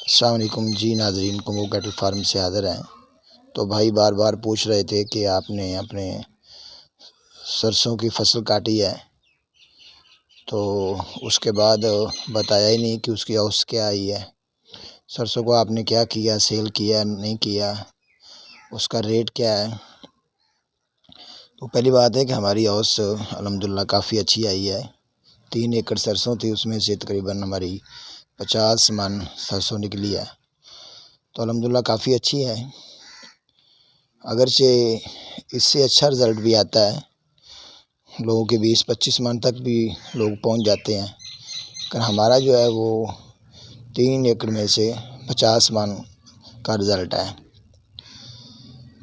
अस्सलाम वालेकुम जी नाज़रीन, कुंगो कैटल फार्म से हाज़िर हैं। तो भाई बार बार पूछ रहे थे कि आपने अपने सरसों की फसल काटी है तो उसके बाद बताया ही नहीं कि उसकी औसत क्या आई है। सरसों को आपने क्या किया, सेल किया नहीं किया, उसका रेट क्या है। तो पहली बात है कि हमारी औसत अल्हम्दुलिल्लाह काफ़ी अच्छी आई है। 3 एकड़ सरसों थी, उसमें से तकरीबन हमारी 50 मन सरसों निकली है। तो अल्हम्दुलिल्लाह काफ़ी अच्छी है। अगरचे इससे अच्छा रिज़ल्ट भी आता है, लोगों के 20-25 मन तक भी लोग पहुंच जाते हैं, पर हमारा जो है वो 3 एकड़ में से 50 मन का रिज़ल्ट है।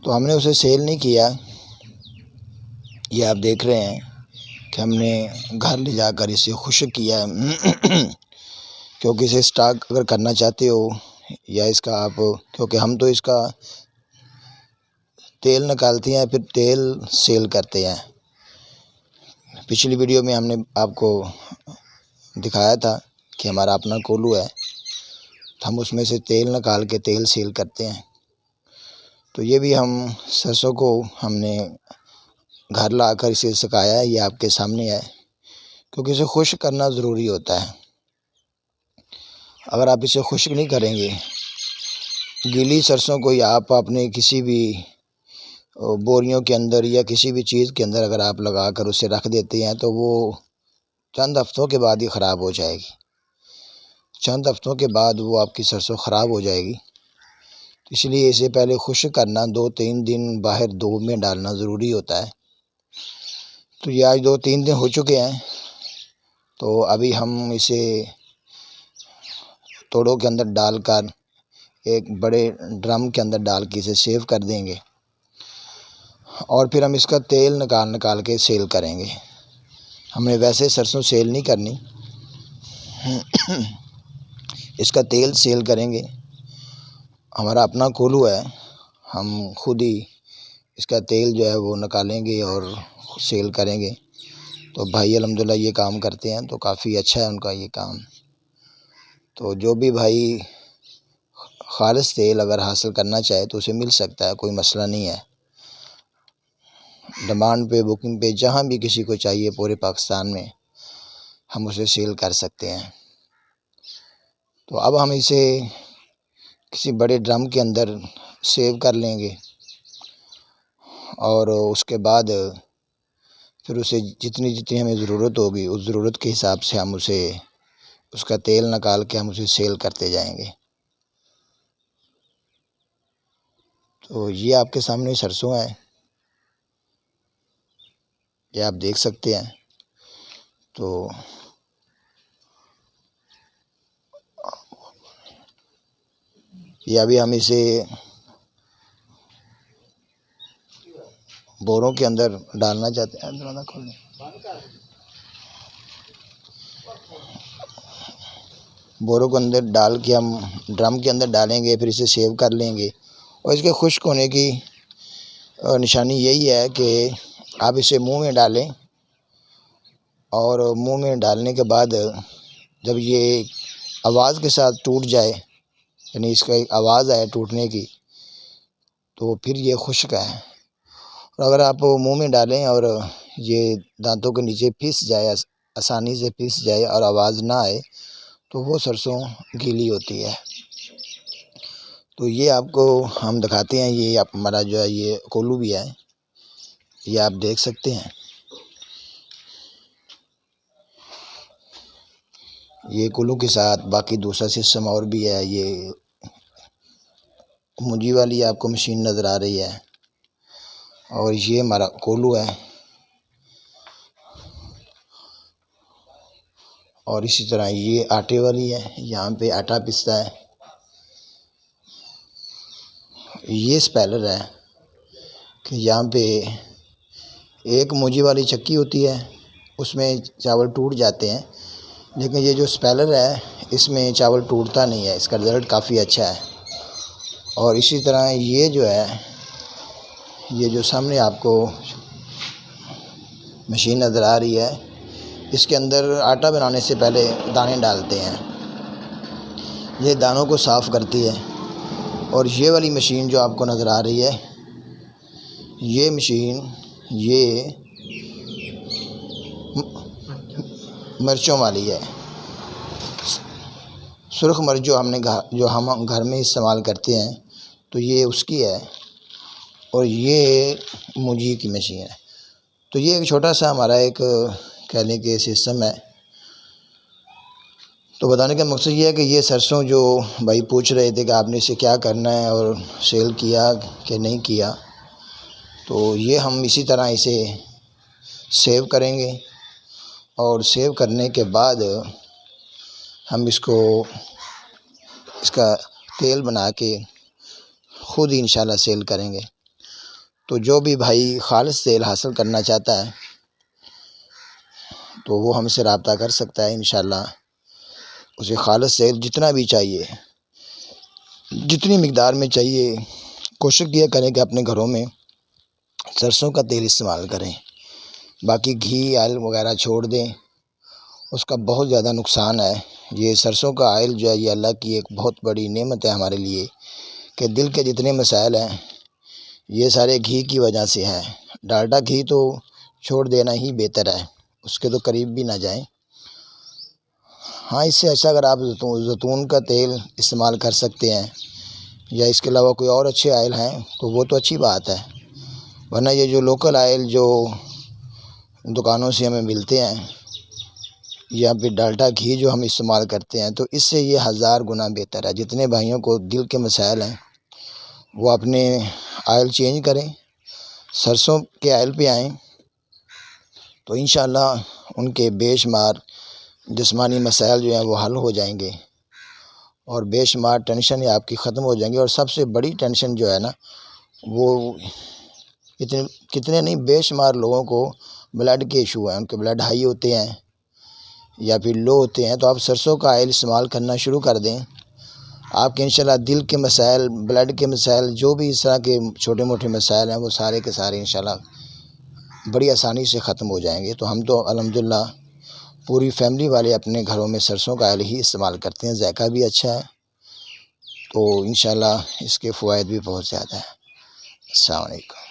तो हमने उसे सेल नहीं किया। ये आप देख रहे हैं कि हमने घर ले जाकर इसे खुश्क किया है क्योंकि इसे स्टॉक अगर करना चाहते हो या इसका आप, क्योंकि हम तो इसका तेल निकालते हैं फिर तेल सेल करते हैं। पिछली वीडियो में हमने आपको दिखाया था कि हमारा अपना कोल्हू है, तो हम उसमें से तेल निकाल के तेल सेल करते हैं। तो ये भी हम सरसों को हमने घर लाकर इसे सुखाया है, ये आपके सामने है, क्योंकि इसे खुश्क करना ज़रूरी होता है। अगर आप इसे खुश्क नहीं करेंगे, गीली सरसों को या आप अपने किसी भी बोरियों के अंदर या किसी भी चीज़ के अंदर अगर आप लगा कर उसे रख देते हैं तो वो चंद हफ्तों के बाद ही ख़राब हो जाएगी। चंद हफ्तों के बाद वो आपकी सरसों ख़राब हो जाएगी। इसलिए इसे पहले खुश्क करना, 2-3 दिन बाहर धूप में डालना ज़रूरी होता है। तो ये आज 2-3 दिन हो चुके हैं। तो अभी हम इसे तोड़ों के अंदर डालकर एक बड़े ड्रम के अंदर डाल के इसे सेव कर देंगे और फिर हम इसका तेल निकाल के सेल करेंगे। हमने वैसे सरसों सेल नहीं करनी, इसका तेल सेल करेंगे। हमारा अपना कोल्हू है, हम खुद ही इसका तेल जो है वो निकालेंगे और सेल करेंगे। तो भाई अल्हम्दुलिल्लाह ये काम करते हैं, तो काफ़ी अच्छा है उनका ये काम। तो जो भी भाई खालिस तेल अगर हासिल करना चाहे तो उसे मिल सकता है, कोई मसला नहीं है। डिमांड पे, बुकिंग पे, जहाँ भी किसी को चाहिए पूरे पाकिस्तान में हम उसे सेल कर सकते हैं। तो अब हम इसे किसी बड़े ड्रम के अंदर सेव कर लेंगे और उसके बाद फिर उसे जितनी जितनी हमें ज़रूरत होगी उस ज़रूरत के हिसाब से हम उसे उसका तेल निकाल के हम उसे सेल करते जाएंगे। तो ये आपके सामने सरसों है, ये आप देख सकते हैं। तो ये अभी हम इसे बोरों के अंदर डालना चाहते हैं। दरवाज़ा खोल दें। बोरों के अंदर डाल के हम ड्रम के अंदर डालेंगे, फिर इसे सेव कर लेंगे। और इसके खुश्क होने की निशानी यही है कि आप इसे मुंह में डालें और मुंह में डालने के बाद जब ये आवाज़ के साथ टूट जाए, यानी इसका एक आवाज़ आए टूटने की, तो फिर ये खुश्क है। और अगर आप मुंह में डालें और ये दांतों के नीचे फिस जाए, आसानी से फिस जाए और आवाज़ ना आए, तो वो सरसों गीली होती है। तो ये आपको हम दिखाते हैं। ये आप हमारा जो है ये कोल्हू भी है, ये आप देख सकते हैं। ये कोल्हू के साथ बाकी दूसरा सिस्टम और भी है। ये मुंजी वाली आपको मशीन नज़र आ रही है और ये हमारा कोल्हू है। और इसी तरह ये आटे वाली है, यहाँ पे आटा पिसता है। ये स्पेलर है कि यहाँ पे एक मुंजी वाली चक्की होती है, उसमें चावल टूट जाते हैं, लेकिन ये जो स्पेलर है इसमें चावल टूटता नहीं है। इसका रिज़ल्ट काफ़ी अच्छा है। और इसी तरह ये जो है, ये जो सामने आपको मशीन नज़र आ रही है, इसके अंदर आटा बनाने से पहले दाने डालते हैं। ये दानों को साफ़ करती है। और ये वाली मशीन जो आपको नज़र आ रही है, ये मशीन ये मिर्चों वाली है। सुर्ख मिर्च जो हम घर में इस्तेमाल करते हैं, तो ये उसकी है। और ये मुंजी की मशीन है। तो ये एक छोटा सा हमारा एक कहने के सिस्टम है। तो बताने का मकसद ये है कि ये सरसों जो भाई पूछ रहे थे कि आपने इसे क्या करना है और सेल किया कि नहीं किया, तो ये हम इसी तरह इसे सेव करेंगे। और सेव करने के बाद हम इसका तेल बना के ख़ुद ही इंशाल्लाह सेल करेंगे। तो जो भी भाई खालिस तेल हासिल करना चाहता है, तो वो हमसे रब्ता कर सकता है। इंशाल्लाह उसे खालिस तेल जितना भी चाहिए, जितनी मिक़दार में चाहिए, कोशिश किया करें कि अपने घरों में सरसों का तेल इस्तेमाल करें। बाकी घी ऑयल वगैरह छोड़ दें, उसका बहुत ज़्यादा नुकसान है। ये सरसों का ऑयल जो है, ये अल्लाह की एक बहुत बड़ी नेमत है हमारे लिए, कि दिल के जितने मसाइल हैं ये सारे घी की वजह से हैं। डालडा घी तो छोड़ देना ही बेहतर है, उसके तो करीब भी ना जाएं। हाँ, इससे अच्छा अगर आप ज़ैतून का तेल इस्तेमाल कर सकते हैं या इसके अलावा कोई और अच्छे ऑयल हैं, तो वो तो अच्छी बात है। वरना ये जो लोकल ऑयल जो दुकानों से हमें मिलते हैं या फिर डालडा घी जो हम इस्तेमाल करते हैं, तो इससे ये 1000 गुना बेहतर है। जितने भाइयों को दिल के मसाइल हैं, वो अपने ऑयल चेंज करें, सरसों के ऑयल पे आएँ, तो इंशाल्लाह उनके बेशुमार जिस्मानी मसाइल जो हैं वो हल हो जाएंगे और बेशुमार टेंशन ये आपकी ख़त्म हो जाएंगी। और सबसे बड़ी टेंशन जो है ना, वो कितने नहीं, बेशुमार लोगों को ब्लड के इशू हैं, उनके ब्लड हाई होते हैं या फिर लो होते हैं। तो आप सरसों का ऑयल इस्तेमाल करना शुरू कर दें, आपके इंशाल्लाह दिल के मसाइल, ब्लड के मसाइल, जो भी इस तरह के छोटे मोटे मसाइल हैं, वो सारे के सारे इंशाल्लाह बड़ी आसानी से ख़त्म हो जाएंगे। तो हम तो अल्हम्दुलिल्लाह पूरी फैमिली वाले अपने घरों में सरसों का ऑयल ही इस्तेमाल करते हैं। ज़ायका भी अच्छा है, तो इंशाल्लाह इसके फ़वाइद भी बहुत ज़्यादा हैं। अस्सलाम वालेकुम।